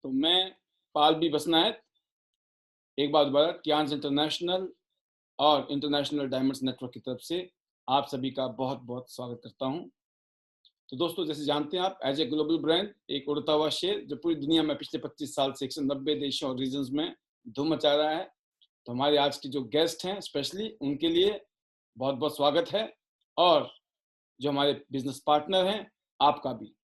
तो मैं पाल बी बसनायत एक बार दोबारा टियांस इंटरनेशनल और इंटरनेशनल डायमंड्स नेटवर्क की तरफ से आप सभी का बहुत बहुत स्वागत करता हूं। तो दोस्तों, जैसे जानते हैं आप, एज ए ग्लोबल ब्रांड एक उड़ता हुआ शेर जो पूरी दुनिया में पिछले 25 साल से 190 देशों और रीजन्स में धूम मचा रहा है। तो हमारे आज के जो गेस्ट हैं स्पेशली उनके लिए बहुत बहुत स्वागत है, और जो हमारे बिजनेस पार्टनर हैं आपका भी।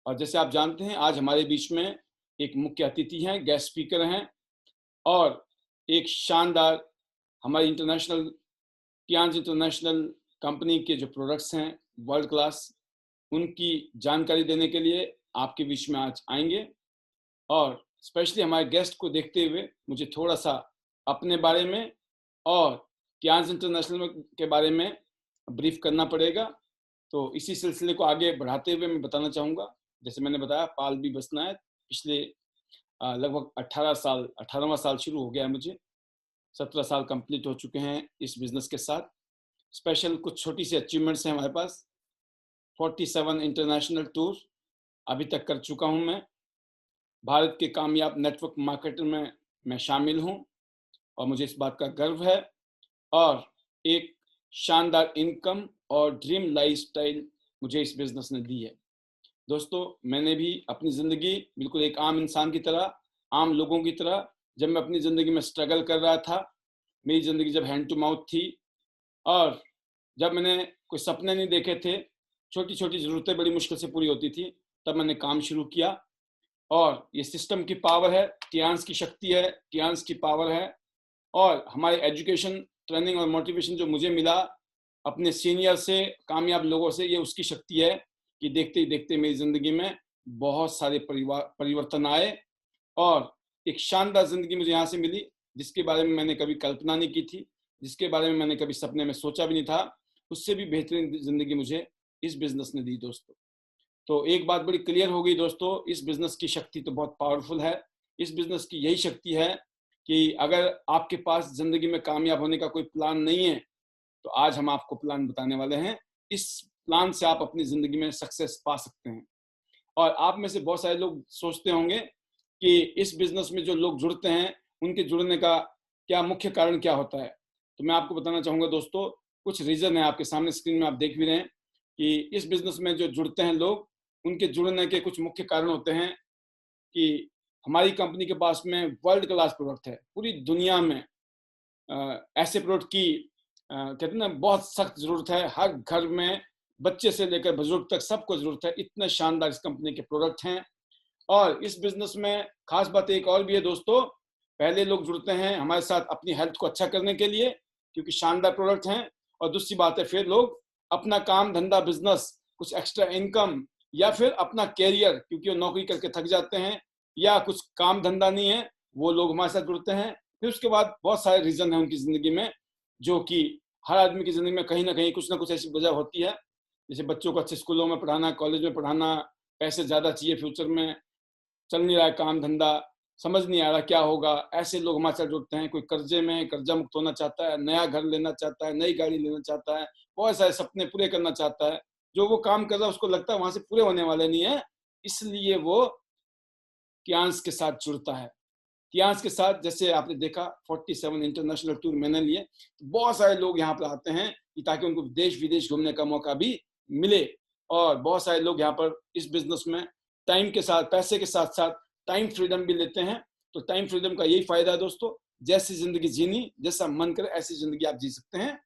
और जैसे आप जानते हैं, आज हमारे बीच में एक मुख्य अतिथि हैं, गेस्ट स्पीकर हैं, और एक शानदार हमारी टियांस इंटरनेशनल कंपनी के जो प्रोडक्ट्स हैं वर्ल्ड क्लास, उनकी जानकारी देने के लिए आपके बीच में आज आएंगे। और स्पेशली हमारे गेस्ट को देखते हुए मुझे थोड़ा सा अपने बारे में और टियांस इंटरनेशनल के बारे में ब्रीफ करना पड़ेगा। तो इसी सिलसिले को आगे बढ़ाते हुए मैं बताना चाहूँगा, जैसे मैंने बताया, पाल बी बसनायत पिछले लगभग 18वां साल शुरू हो गया है मुझे। 17 साल कंप्लीट हो चुके हैं इस बिजनेस के साथ। स्पेशल कुछ छोटी सी अचीवमेंट्स हैं हमारे पास। 47 इंटरनेशनल टूर अभी तक कर चुका हूं मैं। भारत के कामयाब नेटवर्क मार्केटर में मैं शामिल हूं और मुझे इस बात का गर्व है। और एक शानदार इनकम और ड्रीम लाइफस्टाइल मुझे इस बिजनेस ने दी है। दोस्तों, मैंने भी अपनी ज़िंदगी बिल्कुल एक आम इंसान की तरह, आम लोगों की तरह, जब मैं अपनी ज़िंदगी में स्ट्रगल कर रहा था, मेरी ज़िंदगी जब हैंड टू माउथ थी, और जब मैंने कोई सपने नहीं देखे थे, छोटी छोटी ज़रूरतें बड़ी मुश्किल से पूरी होती थी, तब मैंने काम शुरू किया। और ये सिस्टम की पावर है, टियांस की शक्ति है, टियांस की पावर है, और हमारे एजुकेशन, ट्रेनिंग और मोटिवेशन जो मुझे मिला अपने सीनियर से, कामयाब लोगों से, ये उसकी शक्ति है कि देखते ही देखते मेरी ज़िंदगी में बहुत सारे परिवर्तन आए, और एक शानदार ज़िंदगी मुझे यहाँ से मिली, जिसके बारे में मैंने कभी कल्पना नहीं की थी, जिसके बारे में मैंने कभी सपने में सोचा भी नहीं था। उससे भी बेहतरीन ज़िंदगी मुझे इस बिज़नेस ने दी दोस्तों। तो एक बात बड़ी क्लियर हो गई दोस्तों, इस बिज़नेस की शक्ति तो बहुत पावरफुल है। इस बिज़नेस की यही शक्ति है कि अगर आपके पास ज़िंदगी में कामयाब होने का कोई प्लान नहीं है, तो आज हम आपको प्लान बताने वाले हैं। इस प्लान से आप अपनी ज़िंदगी में सक्सेस पा सकते हैं। और आप में से बहुत सारे लोग सोचते होंगे कि इस बिज़नेस में जो लोग जुड़ते हैं, उनके जुड़ने का क्या मुख्य कारण क्या होता है। तो मैं आपको बताना चाहूँगा दोस्तों, कुछ रीज़न है, आपके सामने स्क्रीन में आप देख भी रहे हैं कि इस बिज़नेस में जो जुड़ते हैं लोग, उनके जुड़ने के कुछ मुख्य कारण होते हैं कि हमारी कंपनी के पास में वर्ल्ड क्लास प्रोडक्ट है। पूरी दुनिया में ऐसे प्रोडक्ट की कहते हैं ना, बहुत सख्त ज़रूरत है। हर घर में बच्चे से लेकर बुजुर्ग तक सबको ज़रूरत है। इतने शानदार इस कंपनी के प्रोडक्ट हैं। और इस बिज़नेस में ख़ास बात एक और भी है दोस्तों, पहले लोग जुड़ते हैं हमारे साथ अपनी हेल्थ को अच्छा करने के लिए, क्योंकि शानदार प्रोडक्ट हैं। और दूसरी बात है, फिर लोग अपना काम धंधा, बिज़नेस, कुछ एक्स्ट्रा इनकम, या फिर अपना कैरियर, क्योंकि वो नौकरी करके थक जाते हैं या कुछ काम धंधा नहीं है, वो लोग हमारे साथ जुड़ते हैं। फिर उसके बाद बहुत सारे रीज़न हैं उनकी ज़िंदगी में, जो कि हर आदमी की ज़िंदगी में कहीं ना कहीं कुछ ना कुछ ऐसी वजह होती है। जैसे बच्चों को अच्छे स्कूलों में पढ़ाना, कॉलेज में पढ़ाना, पैसे ज़्यादा चाहिए फ्यूचर में, चल नहीं रहा है काम धंधा, समझ नहीं आ रहा क्या होगा, ऐसे लोग हमारे साथ जुड़ते हैं। कोई कर्जे में, कर्जा मुक्त होना चाहता है, नया घर लेना चाहता है, नई गाड़ी लेना चाहता है, बहुत सारे सपने पूरे करना चाहता है। जो वो काम कर रहा है उसको लगता है वहां से पूरे होने वाले नहीं है, इसलिए वो टियांस के साथ जुड़ता है। टियांस के साथ, जैसे आपने देखा, 47 इंटरनेशनल टूर मैंने लिए, तो बहुत सारे लोग यहाँ पर आते हैं कि ताकि उनको देश विदेश घूमने का मौका भी मिले। और बहुत सारे लोग यहाँ पर इस बिजनेस में टाइम के साथ, पैसे के साथ साथ टाइम फ्रीडम भी लेते हैं। तो टाइम फ्रीडम का यही फायदा है दोस्तों, जैसी जिंदगी जीनी, जैसा मन करे ऐसी जिंदगी आप जी सकते हैं।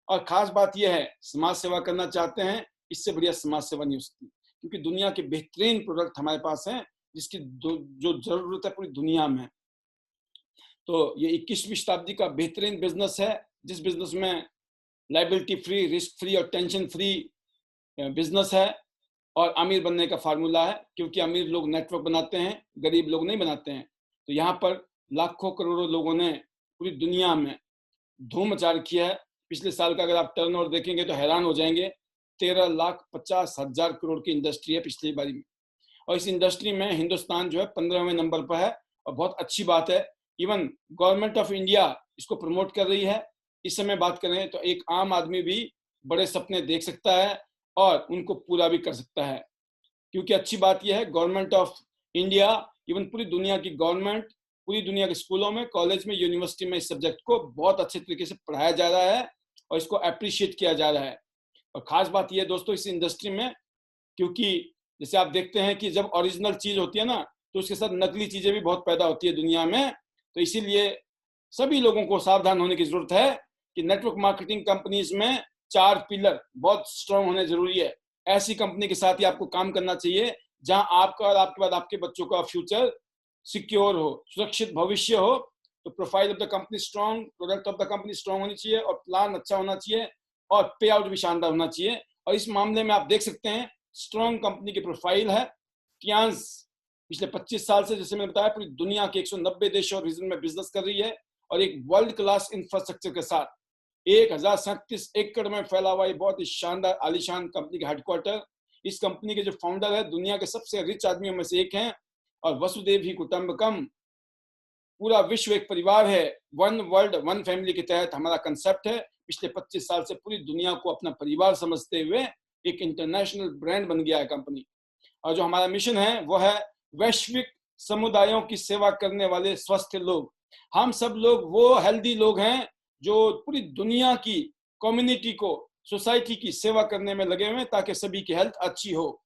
और खास बात यह है, समाज सेवा करना चाहते हैं, इससे बढ़िया समाज सेवा नहीं हो सकती, क्योंकि दुनिया के बेहतरीन प्रोडक्ट हमारे पास हैं, जिसकी जो जरूरत है पूरी दुनिया में। तो ये 21वीं शताब्दी का बेहतरीन बिजनेस है, जिस बिजनेस में लाइबिलिटी फ्री, रिस्क फ्री और टेंशन फ्री बिजनेस है। और अमीर बनने का फार्मूला है, क्योंकि अमीर लोग नेटवर्क बनाते हैं, गरीब लोग नहीं बनाते हैं। तो यहाँ पर लाखों करोड़ों लोगों ने पूरी दुनिया में धूम मचा रखी है। पिछले साल का अगर आप टर्नओवर देखेंगे तो हैरान हो जाएंगे। 13,50,000 करोड़ की इंडस्ट्री है पिछली बारी में, और इस इंडस्ट्री में हिंदुस्तान जो है 15वें नंबर पर है। और बहुत अच्छी बात है, इवन गवर्नमेंट ऑफ इंडिया इसको प्रमोट कर रही है। इस समय बात करें तो एक आम आदमी भी बड़े सपने देख सकता है और उनको पूरा भी कर सकता है, क्योंकि अच्छी बात यह है, गवर्नमेंट ऑफ इंडिया इवन पूरी दुनिया की गवर्नमेंट, पूरी दुनिया के स्कूलों में, कॉलेज में, यूनिवर्सिटी में इस सब्जेक्ट को बहुत अच्छे तरीके से पढ़ाया जा रहा है और इसको अप्रिशिएट किया जा रहा है। और खास बात यह दोस्तों इस इंडस्ट्री में, क्योंकि जैसे आप देखते हैं कि जब ओरिजिनल चीज होती है ना, तो उसके साथ नकली चीजें भी बहुत पैदा होती है दुनिया में। तो इसीलिए सभी लोगों को सावधान होने की जरूरत है कि नेटवर्क मार्केटिंग कंपनीज में 4 पिलर बहुत स्ट्रांग होने जरूरी है। ऐसी कंपनी के साथ ही आपको काम करना चाहिए जहां आपका और आपके बाद आपके बच्चों का फ्यूचर सिक्योर हो, सुरक्षित भविष्य हो। तो profile of the company strong, product of the company strong होनी चाहिए और प्लान अच्छा होना चाहिए और पे आउट भी शानदार होना चाहिए। और इस मामले में आप देख सकते हैं स्ट्रांग कंपनी की प्रोफाइल है। टियांस पिछले 25 साल से, जैसे मैंने बताया, पूरी दुनिया के 190 देशों और रीजन में बिजनेस कर रही है और एक वर्ल्ड क्लास इंफ्रास्ट्रक्चर के साथ 1037 एकड़ में फैला हुआ ये बहुत ही शानदार आलीशान कंपनी का हेडक्वार्टर। इस कंपनी के जो फाउंडर है दुनिया के सबसे रिच आदमियों में से एक हैं और वसुदेव ही कुटुंबकम, पूरा विश्व एक परिवार है, वन वर्ल्ड वन फैमिली के तहत हमारा कंसेप्ट है। पिछले 25 साल से पूरी दुनिया को अपना परिवार समझते हुए एक इंटरनेशनल ब्रांड बन गया है कंपनी। और जो हमारा मिशन है वो है वैश्विक समुदायों की सेवा करने वाले स्वस्थ लोग। हम सब लोग वो हेल्दी लोग हैं जो पूरी दुनिया की कम्युनिटी को, सोसाइटी की सेवा करने में लगे हुए हैं ताकि सभी की हेल्थ अच्छी हो।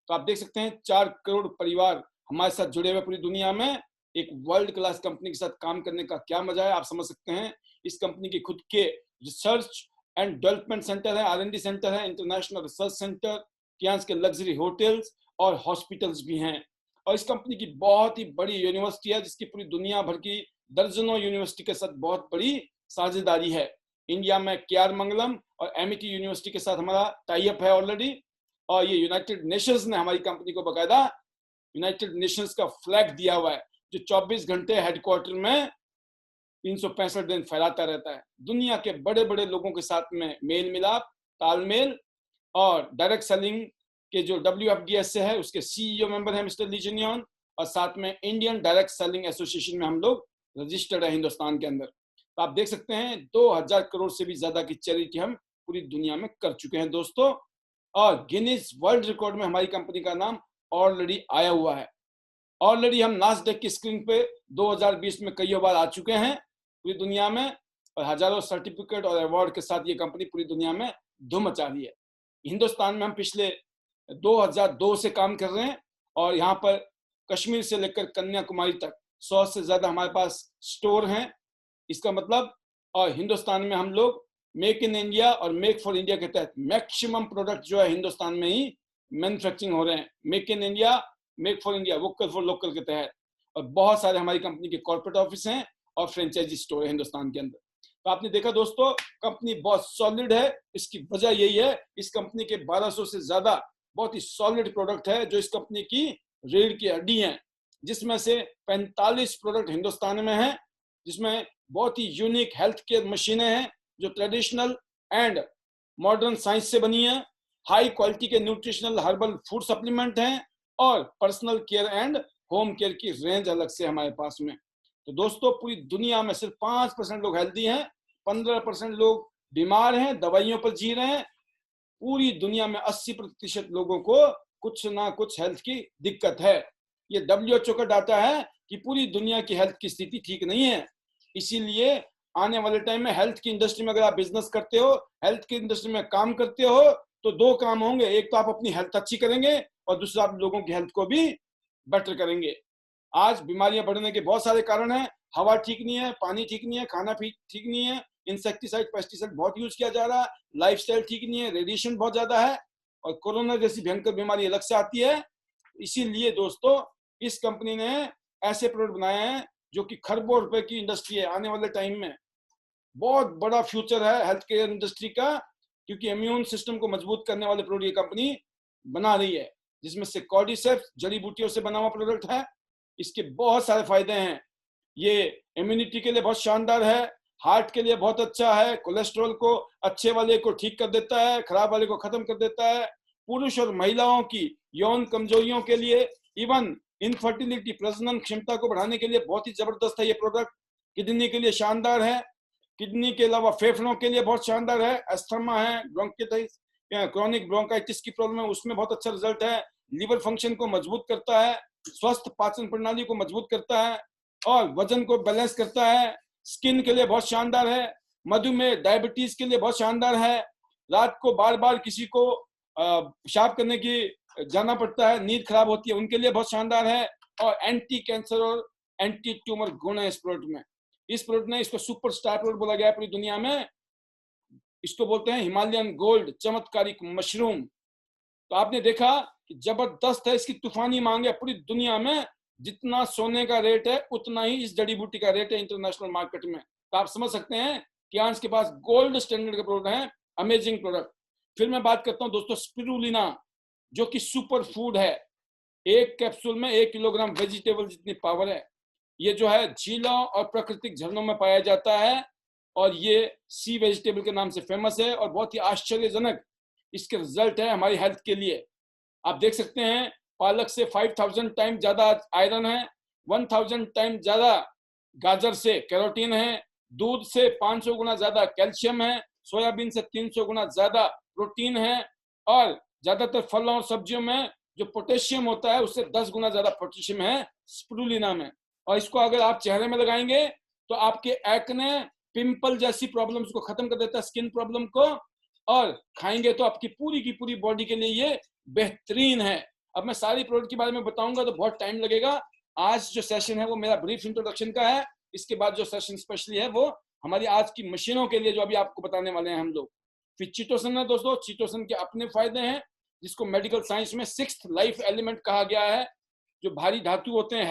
तो आप देख सकते हैं 4 करोड़ परिवार हमारे साथ जुड़े हुए पूरी दुनिया में। एक वर्ल्ड क्लास कंपनी के साथ काम करने का क्या मजा है आप समझ सकते हैं। इस कंपनी के खुद के रिसर्च एंड डेवलपमेंट सेंटर है, R&D सेंटर है, इंटरनेशनल रिसर्च सेंटर, टियांस के लग्जरी होटल्स और हॉस्पिटल्स भी हैं। और इस कंपनी की बहुत ही बड़ी यूनिवर्सिटी है जिसकी पूरी दुनिया भर की दर्जनों यूनिवर्सिटी के साथ बहुत बड़ी साझेदारी है। इंडिया में KR मंगलम और MIT यूनिवर्सिटी के साथ हमारा टाई अप है ऑलरेडी। और ये यूनाइटेड नेशंस ने हमारी कंपनी को बकायदा यूनाइटेड नेशंस का फ्लैग दिया हुआ है जो 24 घंटे हेडक्वार्टर में 365 दिन फैलाता रहता है। दुनिया के बड़े बड़े लोगों के साथ में मेल मिलाप, तालमेल और डायरेक्ट सेलिंग के जो WFDS से है उसके CEO मेंबर है मिस्टर ली जिनयॉन, और साथ में इंडियन डायरेक्ट सेलिंग एसोसिएशन में हम लोग रजिस्टर्ड है हिंदुस्तान के अंदर। तो आप देख सकते हैं 2000 करोड़ से भी ज्यादा की चैरिटी हम पूरी दुनिया में कर चुके हैं दोस्तों। और गिनीज वर्ल्ड रिकॉर्ड में हमारी कंपनी का नाम ऑलरेडी आया हुआ है। ऑलरेडी हम नास्डैक की स्क्रीन पे 2020 में कई बार आ चुके हैं पूरी दुनिया में और हजारों सर्टिफिकेट और अवार्ड के साथ ये कंपनी पूरी दुनिया में धूम मचा रही है। हिंदुस्तान में हम पिछले 2002 से काम कर रहे हैं और यहाँ पर कश्मीर से लेकर कन्याकुमारी तक 100 से ज्यादा हमारे पास स्टोर हैं। इसका मतलब, और हिंदुस्तान में हम लोग मेक इन इंडिया और मेक फॉर इंडिया के तहत मैक्सिमम प्रोडक्ट जो है हिंदुस्तान में ही मैन्युफैक्चरिंग हो रहे हैं। Make in India, make for India, vocal for local के तहत। और बहुत सारे हमारी कंपनी के कॉर्पोरेट ऑफिस हैं और फ्रेंचाइजी स्टोर है हिंदुस्तान के अंदर। तो आपने देखा दोस्तों कंपनी बहुत सॉलिड है। इसकी वजह यही है, इस कंपनी के 1200 से ज्यादा बहुत ही सॉलिड प्रोडक्ट है जो इस कंपनी की रीढ़ की हड्डी है, जिसमें से 45 प्रोडक्ट हिंदुस्तान में है, जिसमें बहुत ही यूनिक हेल्थ केयर मशीनें हैं जो ट्रेडिशनल एंड मॉडर्न साइंस से बनी है। हाई क्वालिटी के न्यूट्रिशनल हर्बल फूड सप्लीमेंट हैं और personal care and home care की रेंज अलग से हमारे पास में। तो दोस्तों पूरी दुनिया में सिर्फ 5% लोग हेल्दी हैं, 15% लोग बीमार हैं, दवाइयों पर जी रहे हैं। पूरी दुनिया में 80% लोगों को कुछ ना कुछ हेल्थ की दिक्कत है। ये WHO का डाटा है कि पूरी दुनिया की हेल्थ की स्थिति ठीक नहीं है। इसीलिए आने वाले टाइम में हेल्थ की इंडस्ट्री में अगर आप बिजनेस करते हो, हेल्थ की इंडस्ट्री में काम करते हो, तो 2 काम होंगे। एक तो आप अपनी हेल्थ अच्छी करेंगे और दूसरा आप लोगों की हेल्थ को भी बेटर करेंगे। आज बीमारियां बढ़ने के बहुत सारे कारण हैं। हवा ठीक नहीं है, पानी ठीक नहीं है, खाना ठीक नहीं है, इंसेक्टिसाइड पेस्टिसाइड बहुत यूज किया जा रहा है, लाइफस्टाइल ठीक नहीं है, रेडिएशन बहुत ज्यादा है और कोरोना जैसी भयंकर बीमारी अलग से आती है। इसीलिए दोस्तों इस कंपनी ने ऐसे प्रोडक्ट बनाए हैं जो कि खरबों रुपए की इंडस्ट्री है। आने वाले टाइम में बहुत बड़ा फ्यूचर है हेल्थ केयर इंडस्ट्री का, क्योंकि इम्यून सिस्टम को मजबूत करने वाले प्रोडक्ट ये कंपनी बना रही है, जिसमें से कॉर्डिसेप्स जड़ी बूटियों से बना हुआ प्रोडक्ट है। इसके बहुत सारे फायदे हैं। ये इम्यूनिटी के लिए बहुत शानदार है, हार्ट के लिए बहुत अच्छा है, कोलेस्ट्रॉल को अच्छे वाले को ठीक कर देता है, खराब वाले को खत्म कर देता है। पुरुष और महिलाओं की यौन कमजोरियों के लिए, इवन इनफर्टिलिटी प्रजनन क्षमता को बढ़ाने के लिए बहुत ही जबरदस्त है ये प्रोडक्ट। किडनी के लिए शानदार है, किडनी के अलावा फेफड़ों के लिए बहुत शानदार है। अस्थमा है, ब्रोंकाइटिस, क्रोनिक ब्रोंकाइटिस की प्रॉब्लम है, उसमें बहुत अच्छा रिजल्ट है। लीवर फंक्शन को मजबूत करता है, स्वस्थ पाचन प्रणाली को मजबूत करता है और वजन को बैलेंस करता है। स्किन के लिए बहुत शानदार है। मधुमेह डायबिटीज के लिए बहुत शानदार है। रात को बार बार किसी को पेशाब करने की जाना पड़ता है, नींद खराब होती है, उनके लिए बहुत शानदार है। और एंटी कैंसर और एंटी ट्यूमर गुण है इस प्रोडक्ट में। इस प्रोडक्ट ने इसको सुपर स्टार प्रोडक्ट बोला गया है पूरी दुनिया में। इसको बोलते हैं हिमालयन गोल्ड, चमत्कारिक मशरूम। तो आपने देखा कि जबरदस्त है, इसकी तूफानी मांग है पूरी दुनिया में। जितना सोने का रेट है उतना ही इस जड़ी बूटी का रेट है इंटरनेशनल मार्केट में। तो आप समझ सकते हैं कि आज के पास गोल्ड स्टैंडर्ड के प्रोडक्ट हैं, अमेजिंग प्रोडक्ट। फिर मैं बात करता हूं दोस्तों स्पिरुलिना, जो कि सुपर फूड है। एक कैप्सूल में 1 किलोग्राम वेजिटेबल जितनी पावर है। ये जो है झीलों और प्राकृतिक झरनों में पाया जाता है और ये सी वेजिटेबल के नाम से फेमस है और बहुत ही आश्चर्यजनक इसके रिजल्ट है हमारी हेल्थ के लिए। आप देख सकते हैं पालक से 5000 टाइम ज्यादा आयरन है, 1000 टाइम ज्यादा गाजर से कैरोटीन है, दूध से 500 गुना ज्यादा कैल्शियम है, सोयाबीन से 300 गुना ज्यादा प्रोटीन है और ज्यादातर फलों और सब्जियों में जो पोटेशियम होता है उससे 10 गुना ज्यादा पोटेशियम है स्पिरुलिना में। और इसको अगर आप चेहरे में लगाएंगे तो आपके एक्ने, पिंपल जैसी प्रॉब्लम्स को खत्म कर देता है, स्किन प्रॉब्लम को। और खाएंगे तो आपकी पूरी की पूरी बॉडी के लिए ये बेहतरीन है। अब मैं सारी प्रोडक्ट के बारे में बताऊंगा तो बहुत टाइम लगेगा। आज जो सेशन है वो मेरा ब्रीफ इंट्रोडक्शन का है। इसके बाद जो सेशन स्पेशली है वो हमारी आज की मशीनों के लिए जो अभी आपको बताने वाले हैं हम लोग। फिर चिटोसन है दोस्तों, चिटोसन के अपने फायदे हैं जिसको मेडिकल साइंस में 6th लाइफ एलिमेंट कहा गया है। जो भारी धातु होते हैं,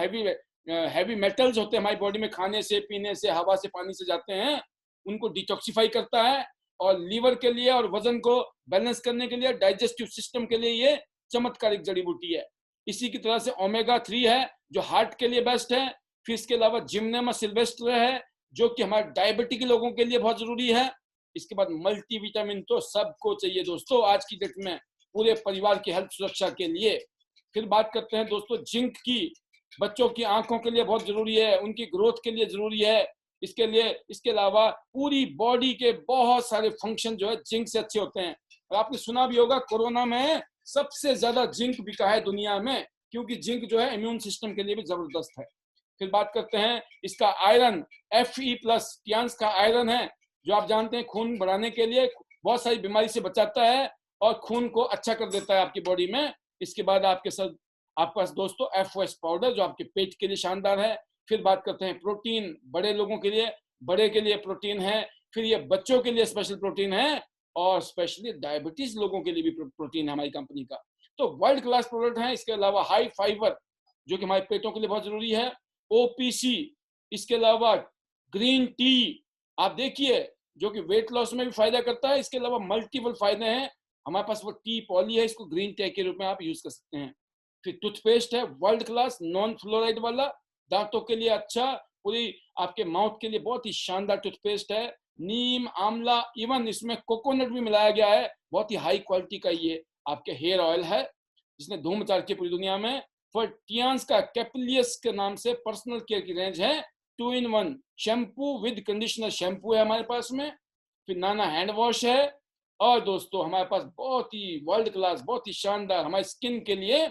हैवी मेटल्स होते हैं हमारी बॉडी में, खाने से, पीने से, हवा से, पानी से जाते हैं, उनको डिटॉक्सिफाई करता है। और लीवर के लिए और वजन को बैलेंस करने के लिए, डाइजेस्टिव सिस्टम के लिए ये चमत्कारिक जड़ी बूटी है। इसी की तरह से ओमेगा 3 है जो हार्ट के लिए बेस्ट है। फिर इसके अलावा जिम्नेमा सिल्वेस्ट्रे है जो कि हमारे डायबिटिक लोगों के लिए बहुत जरूरी है। इसके बाद मल्टीविटामिन तो सबको चाहिए दोस्तों आज की डेट में, पूरे परिवार की हेल्थ सुरक्षा के लिए। फिर बात करते हैं दोस्तों जिंक की। बच्चों की आंखों के लिए बहुत जरूरी है, उनकी ग्रोथ के लिए जरूरी है। इसके लिए, इसके अलावा पूरी बॉडी के बहुत सारे फंक्शन जो है जिंक से अच्छे होते हैं। और आपने सुना भी होगा कोरोना में सबसे ज्यादा जिंक बिका है दुनिया में, क्योंकि जिंक जो है इम्यून सिस्टम के लिए भी जबरदस्त है। फिर बात करते हैं इसका आयरन, Fe+, टियान्स का आयरन है जो आप जानते हैं खून बढ़ाने के लिए, बहुत सारी बीमारी से बचाता है और खून को अच्छा कर देता है आपकी बॉडी में। इसके बाद आपके पास दोस्तों FOS पाउडर जो आपके पेट के लिए शानदार है। फिर बात करते हैं प्रोटीन, बड़े लोगों के लिए, बड़े के लिए प्रोटीन है। फिर ये बच्चों के लिए स्पेशल प्रोटीन है और स्पेशली डायबिटीज लोगों के लिए भी प्रोटीन है हमारी कंपनी का। तो वर्ल्ड क्लास प्रोडक्ट है। इसके अलावा हाई फाइबर जो कि हमारे पेटों के लिए बहुत जरूरी है, OPC, इसके अलावा ग्रीन टी आप देखिए जो कि वेट लॉस में भी फायदा करता है। इसके अलावा मल्टीपल फायदे हैं। हमारे पास वो टी पॉली है, इसको ग्रीन टी के रूप में आप यूज कर सकते हैं। फिर टूथपेस्ट है वर्ल्ड क्लास, नॉन फ्लोराइड वाला, दांतों के लिए अच्छा, पूरी आपके माउथ के लिए बहुत ही शानदार टूथपेस्ट है। नीम, आंवला, इवन इसमें कोकोनट भी मिलाया गया है। बहुत ही हाई क्वालिटी का ये आपके हेयर ऑयल है जिसने धूम मचा रखी है पूरी दुनिया में। फिर टियान्स का कैपिलियस के नाम से पर्सनल केयर की रेंज है, 2-in-1 shampoo with conditioner shampoo है हमारे पास में। फिर नाना हैंड वॉश है। और दोस्तों हमारे पास बहुत ही वर्ल्ड क्लास, बहुत ही शानदार हमारी स्किन के लिए,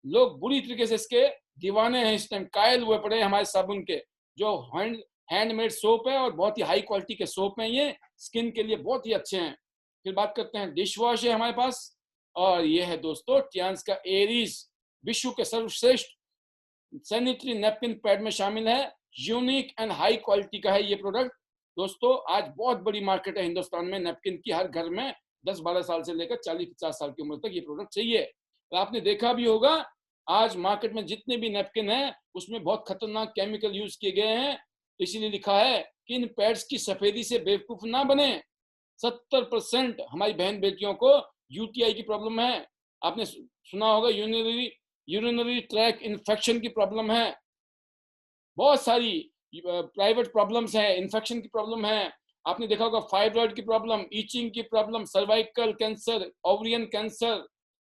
लोग बुरी तरीके से इसके दीवाने हैं, इस टाइम कायल हुए पड़े हैं हमारे साबुन के, जो हैंडमेड सोप है और बहुत ही हाई क्वालिटी के सोप हैं, ये स्किन के लिए बहुत ही अच्छे हैं। फिर बात करते हैं डिश वॉश है हमारे पास, और ये है दोस्तों टियान्स का एरीज, विश्व के सर्वश्रेष्ठ सैनिटरी नैपकिन पैड में शामिल है। यूनिक एंड हाई क्वालिटी का है ये प्रोडक्ट। दोस्तों आज बहुत बड़ी मार्केट है हिंदुस्तान में नैपकिन की, हर घर में 10-12 साल से लेकर 40-50 साल की उम्र तक ये प्रोडक्ट चाहिए। तो आपने देखा भी होगा आज मार्केट में जितने भी नैपकिन हैं उसमें बहुत खतरनाक केमिकल यूज किए गए हैं। इसीलिए लिखा है कि इन पैड्स की सफेदी से बेवकूफ ना बने। 70% हमारी बहन बेटियों को UTI की प्रॉब्लम है। आपने सुना होगा यूरिनरी ट्रैक इन्फेक्शन की प्रॉब्लम है, बहुत सारी प्राइवेट प्रॉब्लम्स हैं, इन्फेक्शन की प्रॉब्लम है। आपने देखा होगा फाइब्रॉइड की प्रॉब्लम, ईचिंग की problem, cervical cancer, ovarian cancer,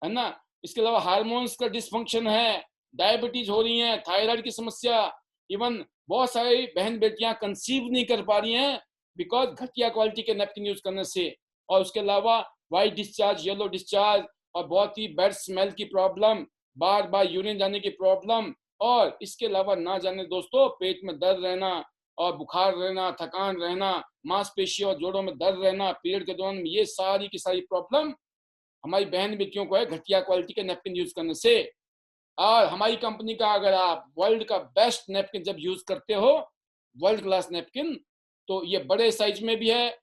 है ना। इसके अलावा हार्मोन्स का डिसफंक्शन है, डायबिटीज हो रही है, थायराइड की समस्या, इवन बहुत सारी बहन बेटियां कंसीव नहीं कर पा रही हैं बिकॉज घटिया क्वालिटी के नैपकिन यूज करने से। और उसके अलावा वाइट डिस्चार्ज, येलो डिस्चार्ज और बहुत ही बैड स्मेल की प्रॉब्लम, बार बार यूरिन जाने की प्रॉब्लम, और इसके अलावा ना जाने दोस्तों पेट में दर्द रहना और बुखार रहना, थकान रहना, मांसपेशियों और जोड़ों में दर्द रहना पीरियड के दौरान, ये सारी की सारी प्रॉब्लम हमारी बहन बेटियों को है घटिया क्वालिटी के नैपकिन यूज करने से। और हमारी कंपनी का अगर आप वर्ल्ड का बेस्ट नैपकिन जब यूज करते हो, वर्ल्ड क्लास नैपकिन, तो ये बड़े साइज में भी है,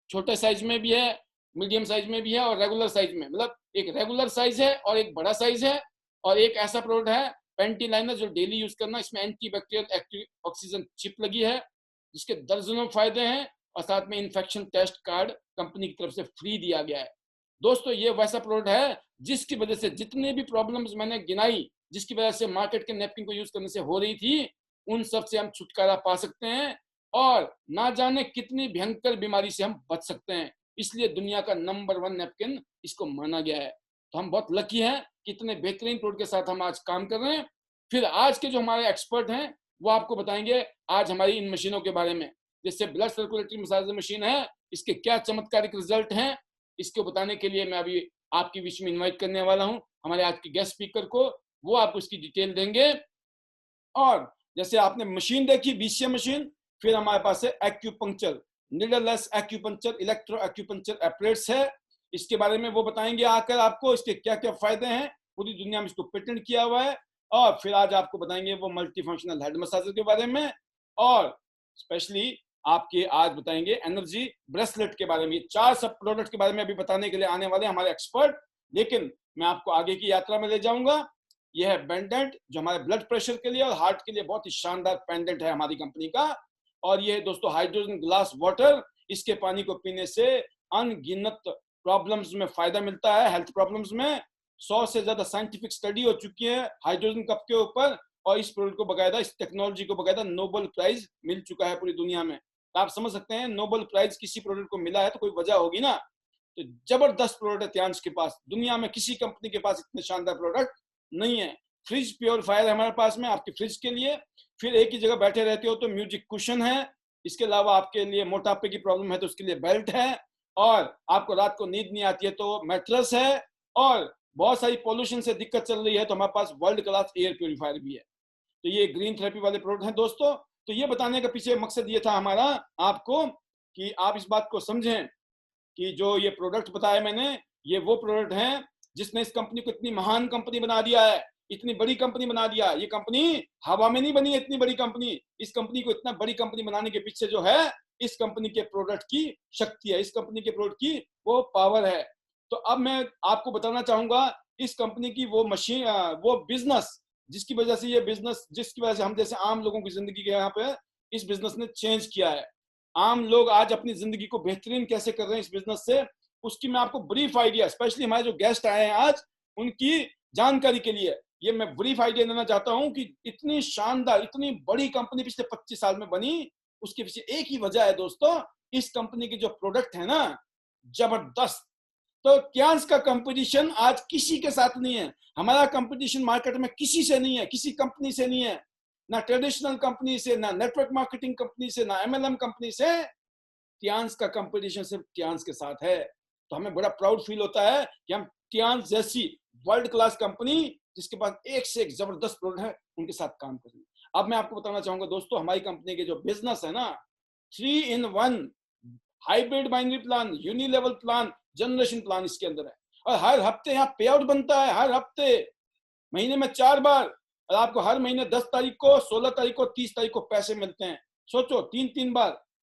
छोटे साइज में भी है, मीडियम साइज में भी है और रेगुलर साइज में, मतलब एक रेगुलर साइज है और एक बड़ा साइज है। और एक ऐसा प्रोडक्ट है पेंटी लाइनर जो डेली यूज करना, इसमें anti bacterial active oxygen chip लगी है जिसके दर्जनों फायदे हैं, और साथ में इन्फेक्शन टेस्ट कार्ड कंपनी की तरफ से फ्री दिया गया है। दोस्तों ये वैसा प्रोडक्ट है जिसकी वजह से जितने भी प्रॉब्लम्स मैंने गिनाई, जिसकी वजह से मार्केट के नैपकिन को यूज करने से हो रही थी, उन सब से हम छुटकारा पा सकते हैं और ना जाने कितनी भयंकर बीमारी से हम बच सकते हैं। इसलिए दुनिया का नंबर 1 नैपकिन इसको माना गया है। तो हम बहुत लकी हैं कि इतने बेहतरीन प्रोडक्ट के साथ हम आज काम कर रहे हैं। फिर आज के जो हमारे एक्सपर्ट हैं वो आपको बताएंगे आज हमारी इन मशीनों के बारे में, जैसे ब्लड सर्कुलेटरी मसाजर मशीन है, इसके क्या चमत्कारिक रिजल्ट हैं, इसको बताने के लिए मैं अभी आपके बीच में इनवाइट करने वाला हूं हमारे आज के गेस्ट स्पीकर को। वो आपको इसकी डिटेल देंगे। और जैसे आपने मशीन देखी बीसीएम मशीन, फिर हमारे पास है एक्यूपंक्चर, निडललेस एक्यूपंक्चर, इलेक्ट्रो एक्यूपंक्चर एपरेट्स है। इसके बारे में वो बताएंगे आकर आपको, इसके क्या क्या फायदे हैं, पूरी दुनिया में इसको पेटेंट किया हुआ है। और फिर आज आपको बताएंगे वो मल्टी फंक्शनल हेड मसाजर के बारे में, और स्पेशली आपके आज बताएंगे एनर्जी ब्रेसलेट के बारे में। 4 सब प्रोडक्ट के बारे में अभी बताने के लिए आने वाले हमारे एक्सपर्ट, लेकिन मैं आपको आगे की यात्रा में ले जाऊंगा। यह है पेंडेंट जो हमारे ब्लड प्रेशर के लिए और हार्ट के लिए बहुत ही शानदार पेंडेंट है हमारी कंपनी का। और ये दोस्तों हाइड्रोजन ग्लास वाटर, इसके पानी को पीने से अनगिनत प्रॉब्लम्स में फायदा मिलता है, हेल्थ प्रॉब्लम्स में 100 से ज्यादा साइंटिफिक स्टडी हो चुकी है हाइड्रोजन कप के ऊपर, और इस प्रोडक्ट को बकायदा, इस टेक्नोलॉजी को बकायदा नोबेल प्राइज मिल चुका है पूरी दुनिया में। तो आप समझ सकते हैं नोबेल प्राइज किसी प्रोडक्ट को मिला है तो कोई वजह होगी ना। तो जबरदस्त प्रोडक्ट है त्यांश के पास, दुनिया में किसी कंपनी के पास इतने शानदार प्रोडक्ट नहीं है। फ्रिज प्योरीफायर है हमारे पास में आपके फ्रिज के लिए, फिर एक ही जगह बैठे रहते हो तो म्यूजिक कुशन है, इसके अलावा आपके लिए मोटापे की प्रॉब्लम है तो उसके लिए बेल्ट है, और आपको रात को नींद नहीं आती है तो मैट्रेस है, और बहुत सारी पोल्यूशन से दिक्कत चल रही है तो हमारे पास वर्ल्ड क्लास एयर प्योरीफायर भी है। तो ये ग्रीन थेरेपी वाले प्रोडक्ट हैं दोस्तों। तो ये बताने का पीछे मकसद ये था हमारा आपको, कि आप इस बात को समझें कि जो ये प्रोडक्ट बताया मैंने, ये वो प्रोडक्ट हैं जिसने इस कंपनी को इतनी महान कंपनी बना दिया है, इतनी बड़ी कंपनी बना दिया। ये कंपनी हवा में नहीं बनी है, इतनी बड़ी कंपनी। इस कंपनी को इतना बड़ी कंपनी बनाने के पीछे जो है इस कंपनी के प्रोडक्ट की शक्ति है, इस कंपनी के प्रोडक्ट की वो पावर है। तो अब मैं आपको बताना चाहूंगा इस कंपनी की वो मशीन, वो बिजनेस जिसकी वजह से, ये बिजनेस जिसकी वजह से हम जैसे आम लोगों की जिंदगी के यहाँ पे इस बिजनेस ने चेंज किया है। आम लोग आज अपनी जिंदगी को बेहतरीन कैसे कर रहे हैं इस बिजनेस से, उसकी मैं आपको ब्रीफ आइडिया, स्पेशली हमारे जो गेस्ट आए हैं आज उनकी जानकारी के लिए ये मैं ब्रीफ आइडिया देना चाहता हूं कि इतनी शानदार, इतनी बड़ी कंपनी पिछले 25 साल में बनी, उसके पीछे एक ही वजह है दोस्तों, इस कंपनी के जो प्रोडक्ट है ना, जबरदस्त। तो त्यांश का कंपटीशन आज किसी के साथ नहीं है, हमारा कंपटीशन मार्केट में किसी से नहीं है, किसी कंपनी से नहीं है, ना ट्रेडिशनल कंपनी से, ना नेटवर्क मार्केटिंग कंपनी से, ना एमएलएम कंपनी से। त्यांश का कंपटीशन सिर्फ त्यांश के साथ है। तो हमें बड़ा प्राउड फील होता है कि हम त्यांश जैसी वर्ल्ड क्लास कंपनी जिसके पास एक से एक जबरदस्त प्रोडक्ट है उनके साथ काम कर रही है। अब मैं आपको बताना चाहूंगा दोस्तों, हमारी कंपनी के जो बिजनेस है ना, 3-in-1 hybrid binary plan, unilevel plan, generation plan इसके अंदर है। और हर हफ्ते यहाँ पे आउट बनता है, हर हफ्ते, महीने में 4 बार, और आपको हर महीने 10 तारीख को, 16 तारीख को, 30 तारीख को पैसे मिलते हैं। सोचो 3-3 बार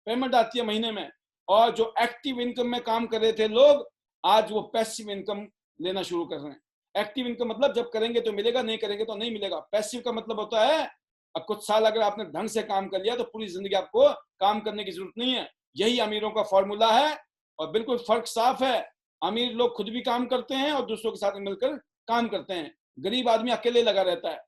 पेमेंट आती है महीने में। और जो एक्टिव इनकम में काम कर रहे थे लोग, आज वो पैसिव इनकम लेना शुरू कर रहे हैं। एक्टिव इनकम मतलब जब करेंगे तो मिलेगा, नहीं करेंगे तो नहीं मिलेगा। पैसिव का मतलब होता है अब कुछ साल अगर आपने ढंग से काम कर लिया तो पूरी जिंदगी आपको काम करने की जरूरत नहीं है। यही अमीरों का फॉर्मूला है और बिल्कुल फर्क साफ है। अमीर लोग खुद भी काम करते हैं और दूसरों के साथ मिलकर काम करते हैं, गरीब आदमी अकेले लगा रहता है।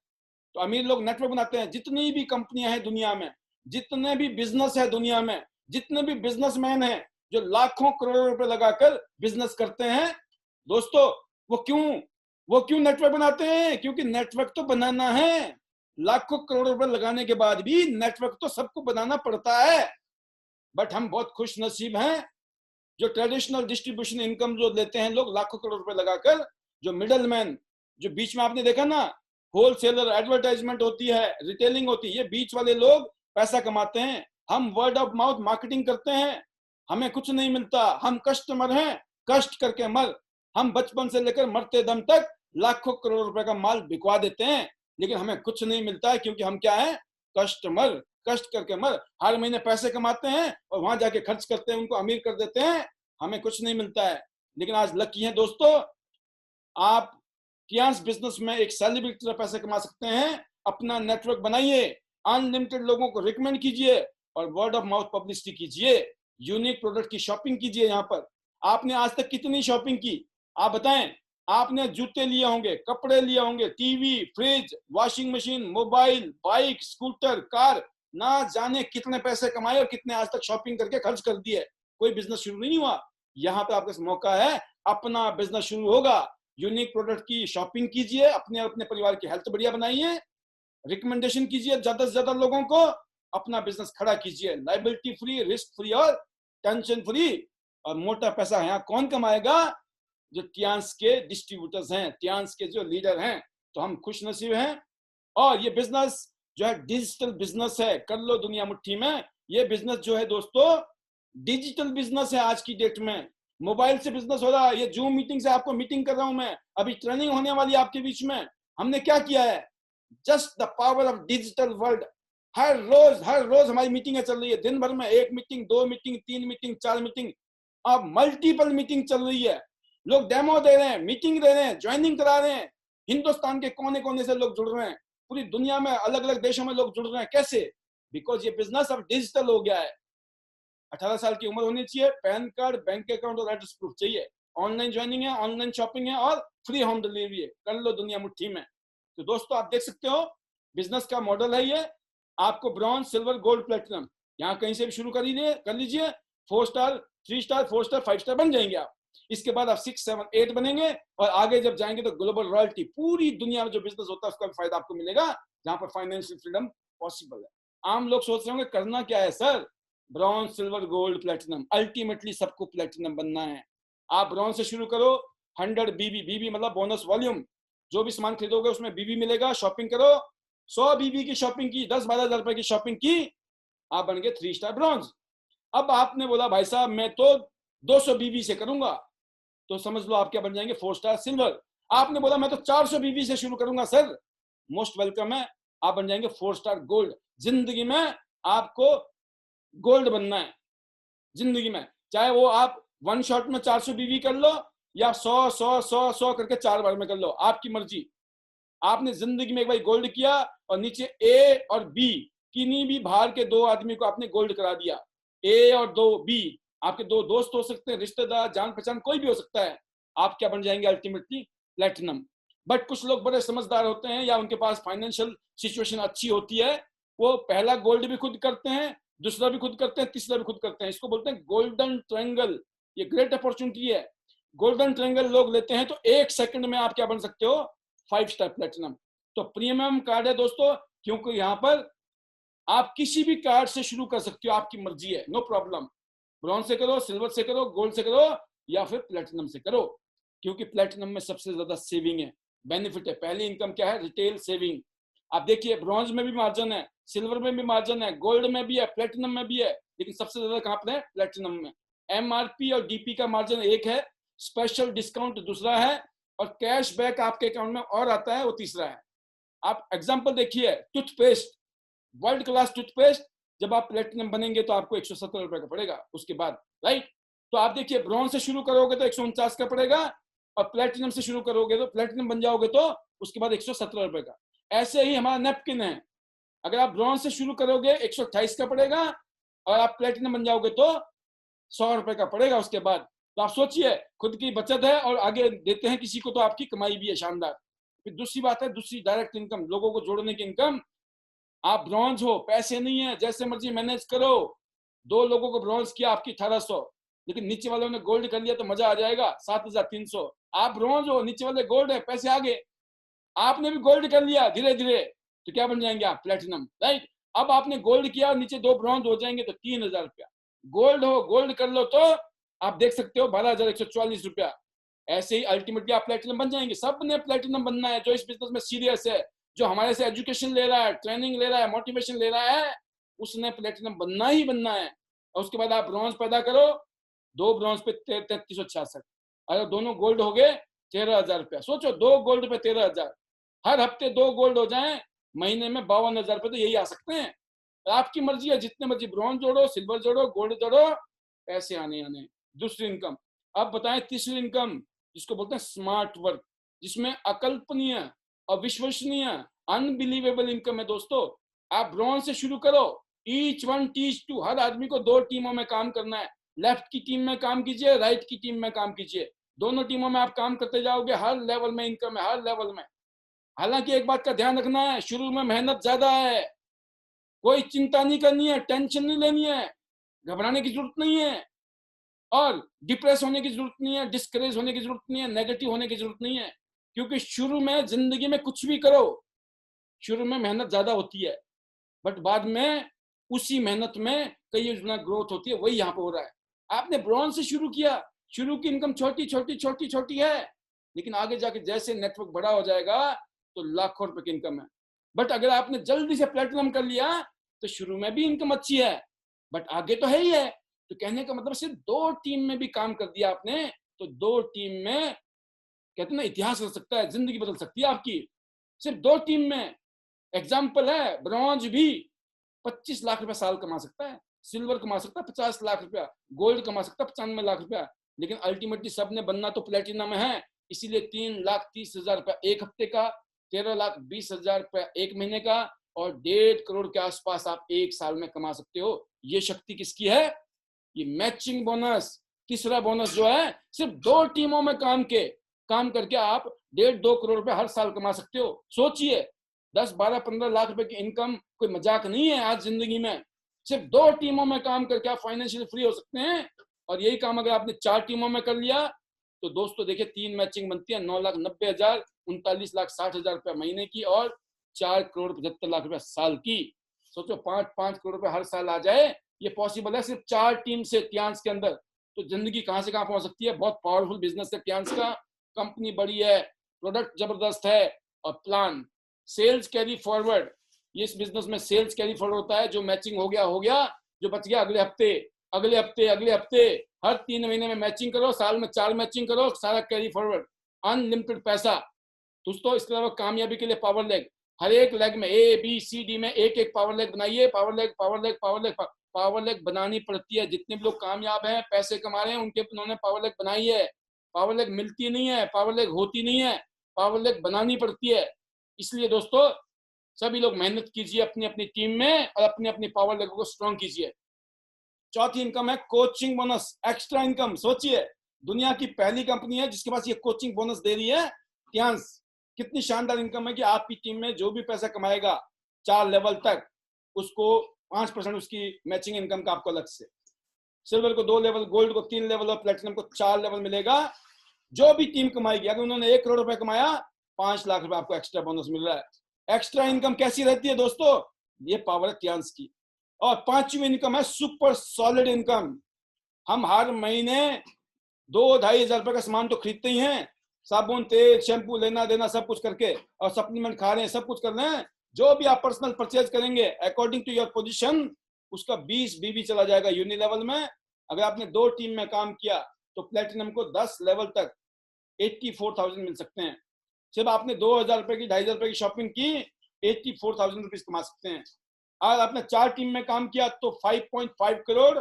तो अमीर लोग नेटवर्क बनाते हैं। जितनी भी कंपनियां हैं दुनिया में, जितने भी बिजनेस है दुनिया में, जितने भी बिजनेसमैन हैं जो लाखों करोड़ों रुपए लगाकर बिजनेस करते हैं दोस्तों, वो क्यों नेटवर्क बनाते हैं? क्योंकि नेटवर्क तो बनाना है। लाखों करोड़ रुपए लगाने के बाद भी नेटवर्क तो सबको बनाना पड़ता है। बट हम बहुत खुश नसीब हैं जो ट्रेडिशनल डिस्ट्रीब्यूशन इनकम जो लेते हैं लोग लाखों करोड़ रुपए लगाकर, जो मिडल मैन जो बीच में आपने देखा ना, होलसेलर, एडवर्टाइजमेंट होती है, रिटेलिंग होती है, ये बीच वाले लोग पैसा कमाते हैं। हम वर्ड ऑफ माउथ मार्केटिंग करते हैं, हमें कुछ नहीं मिलता, हम कस्टमर हैं, कष्ट करके मर। हम बचपन से लेकर मरते दम तक लाखों करोड़ रुपए का माल बिकवा देते हैं, लेकिन हमें कुछ नहीं मिलता है, क्योंकि हम क्या है, कस्टमर। कष्ट करके मर, हर महीने पैसे कमाते हैं और वहां जाके खर्च करते हैं, उनको अमीर कर देते हैं, हमें कुछ नहीं मिलता है। लेकिन आज लकी है दोस्तों, आप कियांस बिजनेस में एक सेलिब्रिटी तरह पैसे कमा सकते हैं। अपना नेटवर्क बनाइए, अनलिमिटेड लोगों को रिकमेंड कीजिए और वर्ड ऑफ माउथ पब्लिसिटी कीजिए, यूनिक प्रोडक्ट की शॉपिंग कीजिए। यहाँ पर आपने आज तक कितनी शॉपिंग की, आप बताएं। आपने जूते लिए होंगे, कपड़े लिए होंगे, TV, fridge, washing machine, mobile, bike, scooter, car, ना जाने कितने पैसे कमाए और कितने आज तक शॉपिंग करके खर्च कर दिए। कोई बिजनेस शुरू नहीं हुआ। यहाँ पे आपका मौका है, अपना बिजनेस शुरू होगा। यूनिक प्रोडक्ट की शॉपिंग कीजिए, अपने अपने परिवार की हेल्थ बढ़िया बनाइए, रिकमेंडेशन कीजिए ज्यादा से ज्यादा लोगों को, अपना बिजनेस खड़ा कीजिए, लाइबिलिटी फ्री, रिस्क फ्री और टेंशन फ्री। और मोटा पैसा यहाँ कौन कमाएगा? जो कियांस के डिस्ट्रीब्यूटर्स हैं, कियांस के जो लीडर हैं। तो हम खुश नसीब हैं। और ये बिजनेस जो है डिजिटल बिजनेस है, कर लो दुनिया मुट्ठी में। ये बिजनेस जो है दोस्तों डिजिटल बिजनेस है। आज की डेट में मोबाइल से बिजनेस हो रहा है। ये जूम मीटिंग से आपको मीटिंग कर रहा हूं मैं, अभी ट्रेनिंग होने वाली है आपके बीच में। हमने क्या किया है? Just the power of digital world. हर रोज हमारी मीटिंगें चल रही है। दिन भर में 1 मीटिंग, 2 मीटिंग, 3 मीटिंग, 4 मीटिंग, अब मल्टीपल मीटिंग चल रही है। लोग डेमो दे रहे हैं, मीटिंग दे रहे हैं, ज्वाइनिंग करा रहे हैं। हिंदुस्तान के कोने कोने से लोग जुड़ रहे हैं, पूरी दुनिया में अलग अलग देशों में लोग जुड़ रहे हैं। कैसे? बिकॉज ये बिजनेस अब डिजिटल हो गया है। 18 साल की उम्र होनी चाहिए, पैन कार्ड, बैंक अकाउंट और एड्रेस प्रूफ चाहिए। ऑनलाइन ज्वाइनिंग है, ऑनलाइन शॉपिंग है और फ्री होम डिलीवरी है। कर लो दुनिया मुट्ठी में। तो दोस्तों आप देख सकते हो बिजनेस का मॉडल है ये। आपको ब्रॉन्ज, सिल्वर, गोल्ड, प्लेटिनम यहाँ कहीं से भी शुरू कर लीजिए। 4 स्टार, 3 स्टार, 4 स्टार, 5 स्टार बन जाएंगे आप। इसके बाद आप 6, 7, 8 बनेंगे और आगे जब जाएंगे तो ग्लोबल रॉयल्टी। पूरी दुनिया में जो बिजनेस होता है उसका फायदा आपको मिलेगा, जहां पर फाइनेंशियल फ्रीडम पॉसिबल है। आम लोग सोच रहे होंगे करना क्या है sir? Bronze, silver, gold, platinum. Ultimately सबको प्लेटिनम बनना है। आप ब्रॉन्ज से शुरू करो, 100 बीबी, बीबी मतलब बोनस वॉल्यूम। जो भी सामान खरीदोगे उसमें बीबी मिलेगा। शॉपिंग करो, 100 बीबी की शॉपिंग की, 10-12 हजार रुपए की शॉपिंग की, आप बन गए 3 स्टार ब्रॉन्ज। अब आपने बोला भाई साहब मैं तो 200 बीबी से करूंगा, तो समझ लो आप क्या बन जाएंगे? 4 स्टार सिल्वर। आपने बोला मैं तो 400 बीबी से शुरू करूंगा सर, मोस्ट वेलकम है, आप बन जाएंगे 4 स्टार गोल्ड। जिंदगी में आपको गोल्ड बनना है। जिंदगी में चाहे वो आप 1 शॉट में 400 बीबी कर लो या 100 करके 4 बार में कर लो, आपकी मर्जी। आपने जिंदगी में एक बार गोल्ड किया और नीचे ए और बी किन्हीं भी बाहर के 2 आदमी को आपने गोल्ड करा दिया। ए और 2 बी आपके 2 दोस्त हो सकते हैं, रिश्तेदार, जान पहचान, कोई भी हो सकता है। आप क्या बन जाएंगे? Ultimately platinum. बट कुछ लोग बड़े समझदार होते हैं या उनके पास फाइनेंशियल सिचुएशन अच्छी होती है, वो पहला गोल्ड भी खुद करते हैं, दूसरा भी खुद करते हैं, तीसरा भी खुद करते हैं। इसको बोलते हैं गोल्डन ट्रायंगल। ये ग्रेट अपॉर्चुनिटी है। गोल्डन ट्रायंगल लोग लेते हैं तो 1 सेकंड में आप क्या बन सकते हो? 5 स्टार प्लेटिनम। तो प्रीमियम कार्ड है दोस्तों, क्योंकि यहाँ पर आप किसी भी कार्ड से शुरू कर सकते हो, आपकी मर्जी है, नो प्रॉब्लम। ब्रॉन्ज से करो, सिल्वर से करो, गोल्ड से करो या फिर प्लेटिनम से करो, क्योंकि प्लेटिनम में सबसे ज्यादा सेविंग है, बेनिफिट है। पहली इनकम क्या है? Retail saving. आप देखिए ब्रॉन्ज में भी मार्जिन है, सिल्वर में भी मार्जिन है, गोल्ड में भी है, प्लेटिनम में भी है, लेकिन सबसे ज्यादा कहां पर है? प्लेटिनम में। एमआरपी और डीपी का मार्जिन एक है, स्पेशल डिस्काउंट दूसरा है, और कैशबैक आपके अकाउंट में और आता है, वो तीसरा है। आप एग्जांपल देखिए, टूथपेस्ट, वर्ल्ड क्लास टूथपेस्ट, जब आप प्लेटिनम बनेंगे तो आपको 170 रुपए का पड़ेगा उसके बाद, राइट? तो आप देखिए ब्रॉन्ज से शुरू करोगे तो 149 का पड़ेगा, और प्लेटिनम से शुरू करोगे तो प्लेटिनम बन जाओगे तो उसके बाद 117 रुपए का। ऐसे ही हमारा नेपकिन है, अगर आप ब्रॉन्ज से शुरू करोगे 128 का पड़ेगा, और आप प्लेटिनम बन जाओगे तो 100 रुपए का पड़ेगा उसके बाद। तो आप सोचिए, खुद की बचत है और आगे देते हैं किसी को तो आपकी कमाई भी है शानदार। फिर दूसरी बात है, दूसरी डायरेक्ट इनकम, लोगों को जोड़ने की इनकम। आप ब्रॉन्ज हो, पैसे नहीं है, जैसे मर्जी मैनेज करो। 2 लोगों को ब्रॉन्ज किया, आपकी 1800, लेकिन नीचे वालों ने गोल्ड कर लिया तो मजा आ जाएगा, 7300। आप ब्रॉन्ज हो, नीचे वाले गोल्ड है, पैसे आगे। आपने भी गोल्ड कर लिया धीरे धीरे, तो क्या बन जाएंगे आप? Platinum, right? अब आपने गोल्ड किया और नीचे 2 ब्रॉन्ज हो जाएंगे तो 3000 रुपया। गोल्ड हो, गोल्ड कर लो तो आप देख सकते हो 12,144 रुपया। ऐसे ही अल्टीमेटली आप प्लेटिनम बन जाएंगे। सब ने प्लेटिनम बनना है जो इस बिजनेस में सीरियस है, जो हमारे से एजुकेशन ले रहा है, ट्रेनिंग ले रहा है, मोटिवेशन ले रहा है, उसने प्लेटिनम बनना ही बनना है। और उसके बाद आप ब्रॉन्ज पैदा करो, 2 ब्रॉन्ज पे 3366, अगर दोनों गोल्ड हो गए 13,000 रुपया। सोचो 2 गोल्ड पे 13,000, हर हफ्ते 2 गोल्ड हो जाएं, महीने में 52,000 रुपये तो यही आ सकते हैं। आपकी मर्जी है, जितने मर्जी ब्रॉन्ज जोड़ो, सिल्वर जोड़ो, गोल्ड जोड़ो, पैसे आने आने। दूसरी इनकम, अब बताएं तीसरी इनकम, जिसको बोलते हैं स्मार्ट वर्क, जिसमें अकल्पनीय, अविश्वसनीय, अनबिलीवेबल इनकम है दोस्तों। आप ब्रॉन्ज से शुरू करो, ईच वन टीच टू, हर आदमी को 2 टीमों में काम करना है। लेफ्ट की टीम में काम कीजिए, राइट की टीम में काम कीजिए, दोनों टीमों में आप काम करते जाओगे, हर लेवल में इनकम है, हर लेवल में। हालांकि एक बात का ध्यान रखना है, शुरू में मेहनत ज्यादा है, कोई चिंता नहीं करनी है, टेंशन नहीं लेनी है, घबराने की जरूरत नहीं है, और डिप्रेस होने की जरूरत नहीं है, डिस्करेज होने की जरूरत नहीं है, नेगेटिव होने की जरूरत नहीं है। क्योंकि शुरू में जिंदगी में कुछ भी करो, शुरू में मेहनत ज्यादा होती है, बट बाद में उसी मेहनत में कई गुना ग्रोथ होती है। वही यहाँ पे हो रहा है। आपने ब्रॉन्ज से शुरू किया, शुरू की इनकम छोटी छोटी छोटी छोटी है, लेकिन आगे जाके जैसे नेटवर्क बड़ा हो जाएगा तो लाखों रुपए की इनकम है। बट अगर आपने जल्दी से प्लेटिनम कर लिया तो शुरू में भी इनकम अच्छी है, बट आगे तो है ही है। तो कहने का मतलब सिर्फ 2 टीम में भी काम कर दिया आपने, तो 2 टीम में कहते ना इतिहास हो सकता है, जिंदगी बदल सकती है आपकी, सिर्फ 2 टीम में। एग्जाम्पल है, ब्रॉन्ज भी 25 लाख रुपया साल कमा सकता है, सिल्वर कमा सकता है 50 लाख रुपया, गोल्ड कमा सकता है 95 लाख रुपया, लेकिन अल्टीमेटली सबने बनना तो प्लेटिनम है। इसीलिए 3,30,000 रुपया एक हफ्ते का, 13,20,000 रुपया एक महीने का, और 1.5 करोड़ के आसपास आप एक साल में कमा सकते हो। ये शक्ति किसकी है? ये मैचिंग बोनस। तीसरा बोनस जो है, सिर्फ 2 टीमों में काम करके आप 1.5-2 करोड़ रुपए हर साल कमा सकते हो। सोचिए, 10, 12, 15 लाख रुपए की इनकम कोई मजाक नहीं है आज जिंदगी में। सिर्फ 2 टीमों में काम करके आप फाइनेंशियली फ्री हो सकते हैं। और यही काम अगर आपने 4 टीमों में कर लिया तो दोस्तों देखिए 3 मैचिंग बनती है, 9,90,000, 39,60,000 रुपया महीने की, और 4,75,00,000 रुपया साल की। सोचो 5-5 करोड़ रुपए हर साल आ जाए, ये पॉसिबल है सिर्फ 4 टीम से टियांस के अंदर। तो जिंदगी कहां से कहां पहुंच सकती है। बहुत पावरफुल बिजनेस है टियांस का, कंपनी बड़ी है, प्रोडक्ट जबरदस्त है, और प्लान सेल्स कैरी फॉरवर्ड। ये इस बिजनेस में सेल्स कैरी फॉरवर्ड होता है। जो मैचिंग हो गया, जो बच गया अगले हफ्ते, हर 3 महीने में मैचिंग करो, साल में 4 मैचिंग करो, सारा कैरी फॉरवर्ड, अनलिमिटेड पैसा। दोस्तों इसके अलावा कामयाबी के लिए पावर लेग, हर एक लेग में ABCD में एक पावर लेग बनाइए। पावर लेग बनानी पड़ती है। जितने भी लोग कामयाब हैं, पैसे कमा रहे हैं, उन्होंने पावर लेग बनाई है। पावर लेग मिलती नहीं है, पावर लेग होती नहीं है, पावर लेग बनानी पड़ती है। इसलिए दोस्तों सभी लोग मेहनत कीजिए अपनी अपनी टीम में, और अपनी अपनी पावर लेग को स्ट्रॉन्ग कीजिए। चौथी इनकम है कोचिंग बोनस, एक्स्ट्रा इनकम। सोचिए, दुनिया की पहली कंपनी है जिसके पास ये कोचिंग बोनस दे रही है टियांस। कितनी शानदार इनकम है कि आपकी टीम में जो भी पैसा कमाएगा 4 लेवल तक, उसको 5% उसकी मैचिंग इनकम का आपको अलग से, सिल्वर को 2 लेवल, गोल्ड को 3 लेवल, और प्लेटिनम को 4 लेवल मिलेगा। जो भी टीम कमाएगी, अगर उन्होंने 1 करोड़ रुपए कमाया, 5 लाख रुपए आपको एक्स्ट्रा बोनस मिल रहा है। एक्स्ट्रा इनकम कैसी रहती है दोस्तों? ये पावर है टियांस की। और 5वीं इनकम है सुपर सॉलिड इनकम। हम हर महीने 2-2.5 हजार रुपए का सामान तो खरीदते ही हैं, साबुन, तेल, शैम्पू, लेना देना सब कुछ करके, और सप्लीमेंट खा रहे हैं, सब कुछ कर रहे हैं। जो भी आप पर्सनल परचेज करेंगे अकॉर्डिंग टू योर पोजीशन, उसका 20 BB चला जाएगा यूनि लेवल में। अगर आपने 2 टीम में काम किया तो प्लेटिनम को 10 लेवल तक 84,000 मिल सकते हैं। सिर्फ आपने 2,000 रुपए की, 2,500 रुपए की शॉपिंग की, 84,000 रुपीज कमा सकते हैं। अगर आपने 4 टीम में काम किया तो 5.5 करोड़।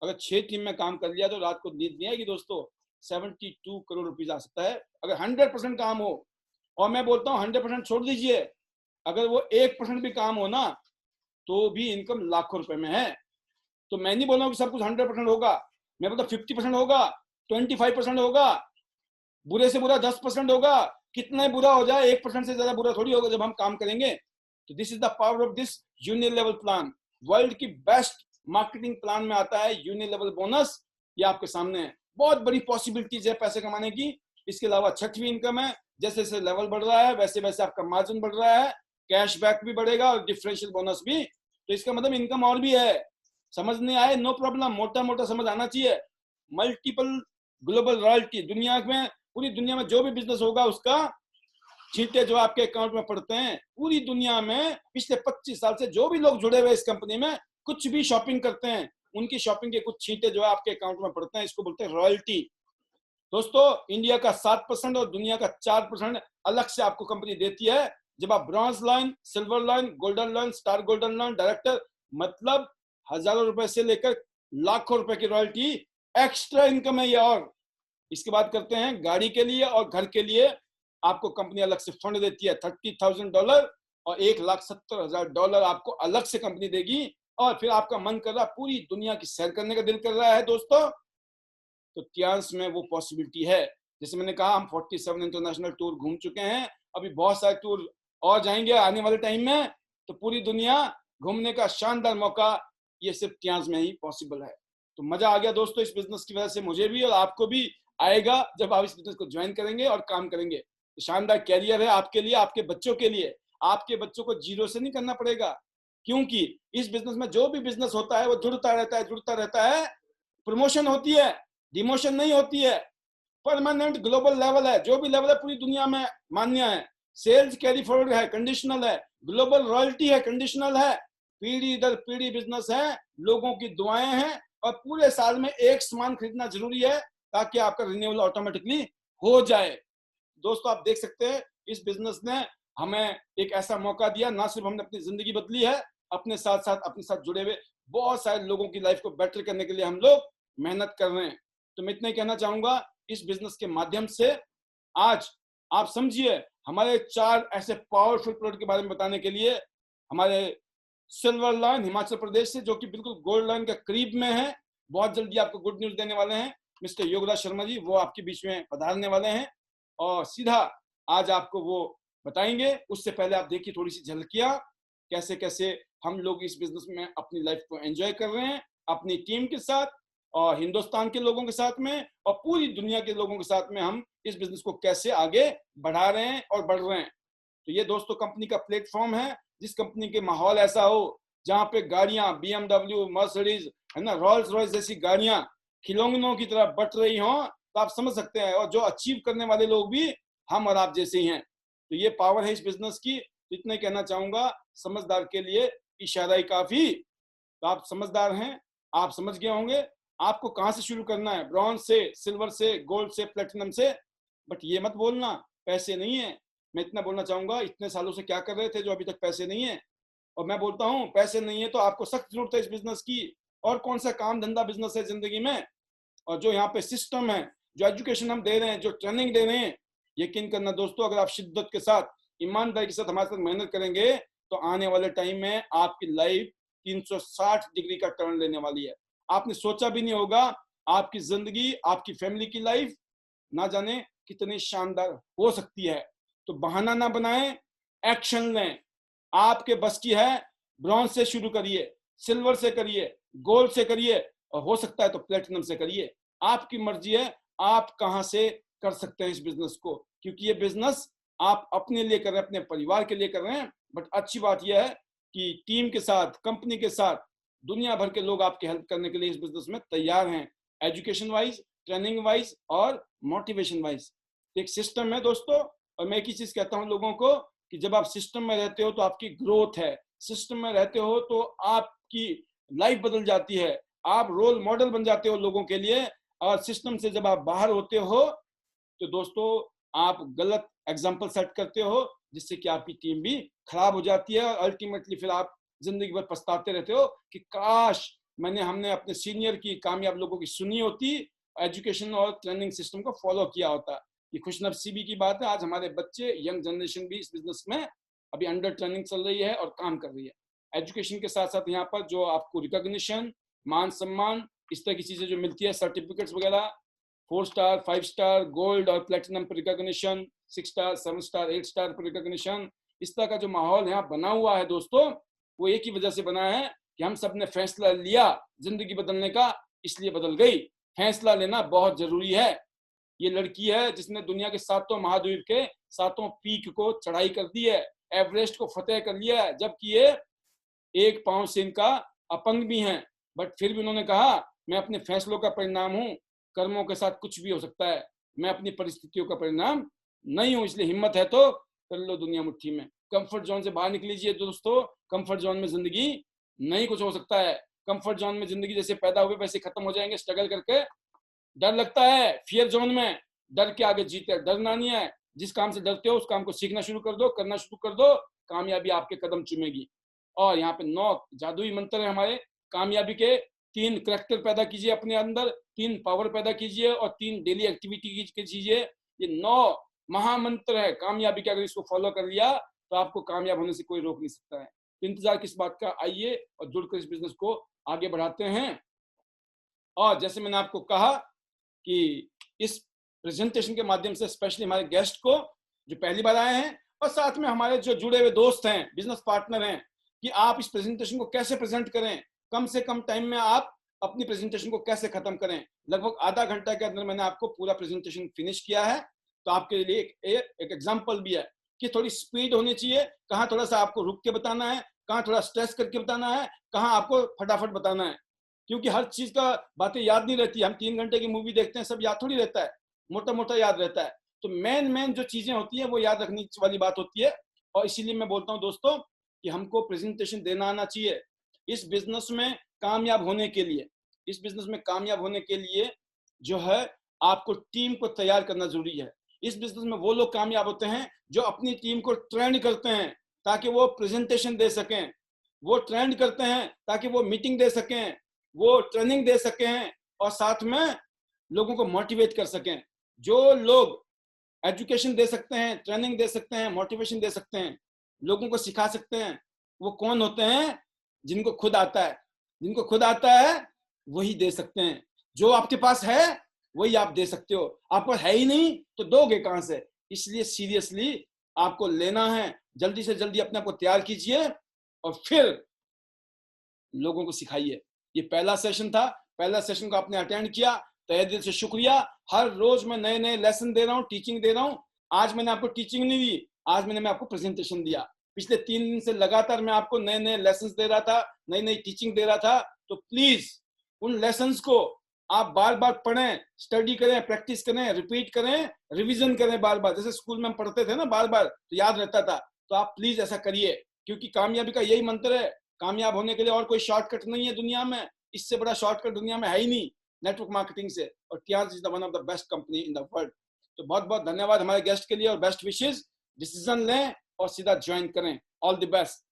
अगर 6 टीम में काम कर लिया तो रात को नींद नहीं आएगी दोस्तों, 72 करोड़ रुपीज आ सकता है अगर 100% काम हो। और मैं बोलता हूँ 100% छोड़ दीजिए, अगर वो 1% भी काम हो ना, तो भी इनकम लाखों रुपए में है। तो मैं नहीं बोल रहा हूँ कि सब कुछ 100% होगा, मैं बोलता 50% होगा, 25% होगा, बुरे से बुरा 10% होगा। कितना बुरा हो जाए, 1% से ज्यादा बुरा थोड़ी होगा जब हम काम करेंगे। तो this is the power of this uni level plan. World की बेस्ट मार्केटिंग प्लान में आता है यूनि लेवल बोनस। ये आपके सामने है, बहुत बड़ी पॉसिबिलिटीज है पैसे कमाने की। इसके अलावा 6वीं इनकम है, जैसे जैसे लेवल बढ़ रहा है वैसे वैसे आपका मार्जिन बढ़ रहा है, कैशबैक भी बढ़ेगा और डिफरेंशियल बोनस भी। तो इसका मतलब इनकम और भी है। समझ नहीं आए नो प्रॉब्लम, मोटा मोटा समझ आना चाहिए। मल्टीपल ग्लोबल रॉयल्टी, दुनिया में पूरी दुनिया में जो भी बिजनेस होगा उसका छींटे जो आपके अकाउंट में पड़ते हैं। पूरी दुनिया में पिछले 25 साल से जो भी लोग जुड़े हुए इस कंपनी में कुछ भी शॉपिंग करते हैं, उनकी शॉपिंग के कुछ छींटे जो है आपके अकाउंट में पड़ते हैं। इसको बोलते हैं रॉयल्टी। दोस्तों, इंडिया का 7% और दुनिया का 4% अलग से आपको कंपनी देती है। जब आप bronze line, silver line, golden line, star golden line director, मतलब हजारों रुपए से लेकर लाखों रुपए की रॉयल्टी एक्स्ट्रा इनकम है ये। और इसके बाद करते हैं गाड़ी के लिए और घर के लिए आपको कंपनी अलग से फंड देती है। $30,000 और $1,70,000 आपको अलग से कंपनी देगी। और फिर आपका मन कर रहा पूरी दुनिया की सैर करने का दिल कर रहा है दोस्तों, तो तियांस में वो पॉसिबिलिटी है। जैसे मैंने कहा, हम 47 इंटरनेशनल टूर घूम चुके हैं, अभी बहुत सारे टूर और जाएंगे आने वाले टाइम में। तो पूरी दुनिया घूमने का शानदार मौका ये सिर्फ तियांस में ही पॉसिबल है। तो मजा आ गया दोस्तों इस बिजनेस की वजह से, मुझे भी और आपको भी आएगा जब आप इस बिजनेस को ज्वाइन करेंगे और काम करेंगे। तो शानदार कैरियर है आपके लिए, आपके बच्चों के लिए। आपके बच्चों को जीरो से नहीं करना पड़ेगा, क्योंकि इस बिजनेस में जो भी बिजनेस होता है वो जुड़ता रहता है। प्रमोशन होती है, डिमोशन नहीं होती है। परमानेंट ग्लोबल लेवल है, जो भी लेवल है पूरी दुनिया में मान्य है। सेल्स कैरी फॉरवर्ड है, कंडीशनल है। ग्लोबल रॉयल्टी है, कंडीशनल है। पीढ़ी दर पीढ़ी बिजनेस है, लोगों की दुआएं हैं। और पूरे साल में एक सामान खरीदना जरूरी है ताकि आपका रिन्यूअल ऑटोमेटिकली हो जाए। दोस्तों, आप देख सकते हैं इस बिजनेस ने हमें एक ऐसा मौका दिया, ना सिर्फ हमने अपनी जिंदगी बदली है, अपने साथ जुड़े हुए बहुत सारे लोगों की लाइफ को बेटर करने के लिए हम लोग मेहनत कर रहे हैं। तो मैं इतना ही कहना चाहूंगा, इस बिजनेस के माध्यम से आज आप समझिए, हमारे 4 ऐसे पावरफुल प्रोडक्ट के बारे में बताने के लिए हमारे सिल्वर लाइन हिमाचल प्रदेश से, जो कि बिल्कुल गोल्ड लाइन के करीब में है, बहुत जल्दी आपको गुड न्यूज देने वाले हैं। मिस्टर योगराज शर्मा जी वो आपके बीच में पधारने वाले हैं और सीधा आज आपको वो बताएंगे। उससे पहले आप देखिए थोड़ी सी झलकियां, कैसे कैसे हम लोग इस बिजनेस में अपनी लाइफ को एंजॉय कर रहे हैं, अपनी टीम के साथ और हिंदुस्तान के लोगों के साथ में और पूरी दुनिया के लोगों के साथ में हम इस बिजनेस को कैसे आगे बढ़ा रहे हैं और बढ़ रहे हैं। तो ये दोस्तों कंपनी का प्लेटफॉर्म है, जिस कंपनी के माहौल ऐसा हो जहाँ पे गाड़ियां BMW, मर्सिडीज है ना, रॉल्स रॉयस जैसी गाड़ियां खिलौनों की तरह बट रही हों, तो आप समझ सकते हैं। और जो अचीव करने वाले लोग भी हम और आप जैसे ही हैं। तो ये पावर है इस बिजनेस की। तो इतना ही कहना चाहूंगा, समझदार के लिए इशारा ही काफी। तो आप समझदार हैं, आप समझ गए होंगे आपको कहां से शुरू करना है, ब्रॉन्ज से, सिल्वर से, गोल्ड से, प्लेटिनम से। बट ये मत बोलना पैसे नहीं है। मैं इतना बोलना चाहूंगा, इतने सालों से क्या कर रहे थे जो अभी तक पैसे नहीं है। और मैं बोलता हूँ पैसे नहीं है तो आपको सख्त जरूरत है इस बिजनेस की। और कौन सा काम धंधा बिजनेस है जिंदगी में। और जो यहाँ पे सिस्टम है, जो एजुकेशन हम दे रहे हैं, जो ट्रेनिंग दे रहे हैं, यकीन करना दोस्तों, अगर आप शिद्दत के साथ, ईमानदारी के साथ हमारे साथ मेहनत करेंगे तो आने वाले टाइम में आपकी लाइफ 360 डिग्री का टर्न लेने वाली है। आपने सोचा भी नहीं होगा आपकी जिंदगी, आपकी फैमिली की लाइफ ना जाने कितनी शानदार हो सकती है। तो बहाना ना बनाएं, एक्शन लें। आपके बस की है, ब्रॉन्ज से शुरू करिए, सिल्वर से करिए, गोल्ड से करिए और हो सकता है तो प्लेटिनम से करिए। आपकी मर्जी है आप कहां से कर सकते हैं इस बिजनेस को, क्योंकि ये बिजनेस आप अपने लिए कर रहे हैं, अपने परिवार के लिए कर रहे हैं। बट अच्छी बात यह है कि टीम के साथ, कंपनी के साथ दुनिया भर के लोग आपकी हेल्प करने के लिए इस बिजनेस में तैयार हैं, एजुकेशन वाइज, ट्रेनिंग वाइज और मोटिवेशन वाइज। एक सिस्टम है दोस्तों। और मैं एक ही चीज कहता हूं लोगों को कि जब आप सिस्टम में रहते हो तो आपकी ग्रोथ है, सिस्टम में रहते हो तो आपकी लाइफ बदल जाती है, आप रोल मॉडल बन जाते हो लोगों के लिए। और सिस्टम से जब आप बाहर होते हो तो दोस्तों आप गलत एग्जाम्पल सेट करते हो, जिससे कि आपकी टीम भी खराब हो जाती है और अल्टीमेटली फिर आप जिंदगी भर पछताते रहते हो कि काश हमने अपने सीनियर की, कामयाब लोगों की सुनी होती, एजुकेशन और ट्रेनिंग सिस्टम को फॉलो किया होता। ये खुशनसीबी की बात है, आज हमारे बच्चे, यंग जनरेशन भी इस बिजनेस में अभी अंडर ट्रेनिंग चल रही है और काम कर रही है। एजुकेशन के साथ साथ यहाँ पर जो आपको रिकॉग्निशन, मान सम्मान, इस तरह की चीजें जो मिलती है, सर्टिफिकेट्स वगैरह, 4 स्टार, 5 स्टार, गोल्ड और प्लेटिनम पर रिकॉग्निशन, 6 स्टार, 7 स्टार, 8 स्टार पर रिकॉग्निशन, इस तरह का जो माहौल यहाँ बना हुआ है दोस्तों, वो एक ही वजह से बना है कि हम सब ने फैसला लिया जिंदगी बदलने का, इसलिए बदल गई। फैसला लेना बहुत जरूरी है। ये लड़की है जिसने दुनिया के 7 महाद्वीप के 7 पीक को चढ़ाई कर दी है, एवरेस्ट को फतेह कर लिया है, जबकि ये 1 पांव से इनका अपंग भी हैं। बट फिर भी उन्होंने कहा मैं अपने फैसलों का परिणाम हूं, कर्मों के साथ कुछ भी हो सकता है। मैं अपनी परिस्थितियों का परिणाम नहीं हूं, इसलिए हिम्मत है तो कर लो दुनिया मुट्ठी में। कंफर्ट जोन से बाहर निकलीजिए दोस्तों। कंफर्ट जोन में जिंदगी नहीं कुछ हो सकता है। कंफर्ट जोन में जिंदगी जैसे पैदा हुए वैसे खत्म हो जाएंगे स्ट्रगल करके। डर लगता है फियर जोन में, डर के आगे जीते, डरना नहीं है। जिस काम से डरते हो उस काम को सीखना शुरू कर दो, करना शुरू कर दो, कामयाबी आपके कदम चूमेगी। और यहाँ पे 9 जादुई मंत्र है हमारे कामयाबी के। 3 करैक्टर पैदा कीजिए अपने अंदर, 3 पावर पैदा कीजिए और 3 डेली एक्टिविटी कीजिए। ये 9 महामंत्र है कामयाबी के। अगर इसको फॉलो कर लिया तो आपको कामयाब होने से कोई रोक नहीं सकता है। तो इंतजार किस बात का, आइए और जुड़कर इस बिजनेस को आगे बढ़ाते हैं। और जैसे मैंने आपको कहा कि इस प्रेजेंटेशन के माध्यम से स्पेशली हमारे गेस्ट को जो पहली बार आए हैं और साथ में हमारे जो जुड़े हुए दोस्त हैं, बिजनेस पार्टनर हैं, कि आप इस प्रेजेंटेशन को कैसे प्रेजेंट करें, कम से कम टाइम में आप अपनी प्रेजेंटेशन को कैसे खत्म करें। लगभग आधा घंटा के अंदर मैंने आपको पूरा प्रेजेंटेशन फिनिश किया है। तो आपके लिए एक एग्जाम्पल भी है कि थोड़ी स्पीड होनी चाहिए, कहाँ थोड़ा सा आपको रुक के बताना है, कहाँ थोड़ा स्ट्रेस करके बताना है, कहाँ आपको फटाफट बताना है। क्योंकि हर चीज का बातें याद नहीं रहती। हम 3 घंटे की मूवी देखते हैं, सब याद थोड़ी रहता है, मोटा मोटा याद रहता है। तो मेन जो चीजें होती है वो याद रखने वाली बात होती है। और इसीलिए मैं बोलता हूँ दोस्तों कि हमको प्रेजेंटेशन देना आना चाहिए इस बिजनेस में कामयाब होने के लिए। इस बिजनेस में कामयाब होने के लिए जो है आपको टीम को तैयार करना जरूरी है। इस बिजनेस में वो लोग कामयाब होते हैं जो अपनी टीम को ट्रेंड करते हैं ताकि वो प्रेजेंटेशन दे सकें, वो ट्रेंड करते हैं ताकि वो मीटिंग दे सकें, वो ट्रेनिंग दे सकें और साथ में लोगों को मोटिवेट कर सकें। जो लोग एजुकेशन दे सकते हैं, ट्रेनिंग दे सकते हैं, मोटिवेशन दे सकते हैं, लोगों को सिखा सकते हैं, वो कौन होते हैं? जिनको खुद आता है। जिनको खुद आता है वही दे सकते हैं। जो आपके पास है वही आप दे सकते हो, आपको है ही नहीं तो दोगे कहां से? इसलिए सीरियसली आपको लेना है। जल्दी से जल्दी अपने आप को तैयार कीजिए और फिर लोगों को सिखाइए। ये पहला सेशन था, पहला सेशन को आपने अटेंड किया, तहे दिल से शुक्रिया। हर रोज मैं नए नए लेसन दे रहा हूँ, टीचिंग दे रहा हूँ। आज मैंने आपको टीचिंग नहीं दी, आज मैंने आपको प्रेजेंटेशन दिया। पिछले 3 दिन से लगातार मैं आपको नए नए लेसन दे रहा था, नई नई टीचिंग दे रहा था। तो प्लीज उन लेसन को आप बार बार पढ़ें, स्टडी करें, प्रैक्टिस करें, रिपीट करें, रिवीजन करें बार बार। जैसे स्कूल में हम पढ़ते थे ना बार बार तो याद रहता था। तो आप प्लीज ऐसा करिए, क्योंकि कामयाबी का यही मंत्र है। कामयाब होने के लिए और कोई शॉर्टकट नहीं है दुनिया में, इससे बड़ा शॉर्टकट दुनिया में है ही नहीं नेटवर्क मार्केटिंग से। और Tiens is the one of the best company in the world. तो बहुत बहुत धन्यवाद हमारे गेस्ट के लिए और बेस्ट विशेष। डिसीजन लें और सीधा ज्वाइन करें। All the best.